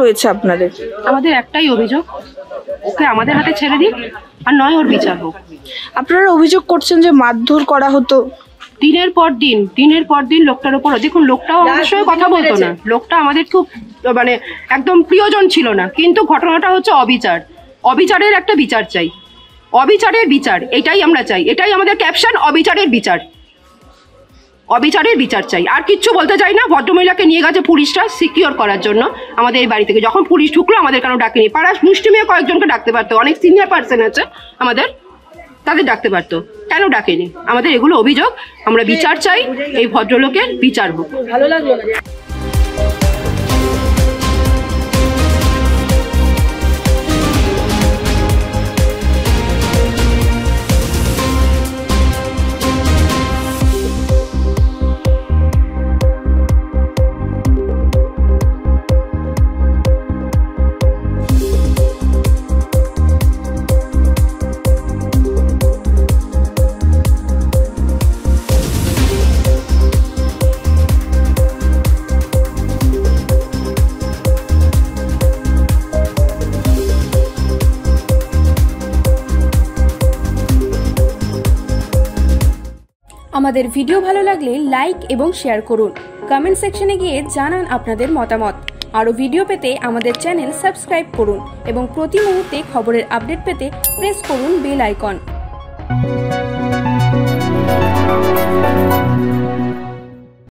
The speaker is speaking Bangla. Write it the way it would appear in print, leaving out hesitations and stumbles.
রয়েছে আপনাদের? আমাদের একটাই অভিযোগ, ওকে আমাদের হাতে ছেড়ে দিক, আর নয় ওর বিচার হোক। আপনারা অভিযোগ করছেন যে মারধর করা হতো দিনের পর দিন লোকটার উপর। দেখুন, লোকটাও আমাদের সঙ্গে কথা বলতো না, লোকটা আমাদের খুব মানে একদম প্রিয়জন ছিল না, কিন্তু ঘটনাটা হচ্ছে অবিচার। অবিচারের একটা বিচার চাই, অবিচারের বিচার, এটাই আমরা চাই, এটাই আমাদের ক্যাপশন, অবিচারের বিচার, অবিচারের বিচার চাই। আর কিচ্ছু বলতে চাই না। ভদ্রমহিলাকে নিয়ে গেছে পুলিশরা সিকিওর করার জন্য আমাদের এই বাড়ি থেকে। যখন পুলিশ ঢুকলো আমাদের কেন ডাকেনি? পাড়ার মুষ্টিমেয় কয়েকজনকে ডাকতে পারতো, অনেক সিনিয়র পার্সন আছে আমাদের, তাদের ডাকতে পারতো, কেন ডাকেনি? আমাদের এগুলো অভিযোগ, আমরা বিচার চাই, এই ভদ্রলোকের বিচার হোক। ভালো লাগলো। আমাদের ভিডিও ভালো লাগলে লাইক এবং শেয়ার করুন। কমেন্ট সেকশনে গিয়ে জানান আপনাদের মতামত। আরও ভিডিও পেতে আমাদের চ্যানেল সাবস্ক্রাইব করুন এবং প্রতি মুহূর্তে খবরের আপডেট পেতে প্রেস করুন বেল আইকন।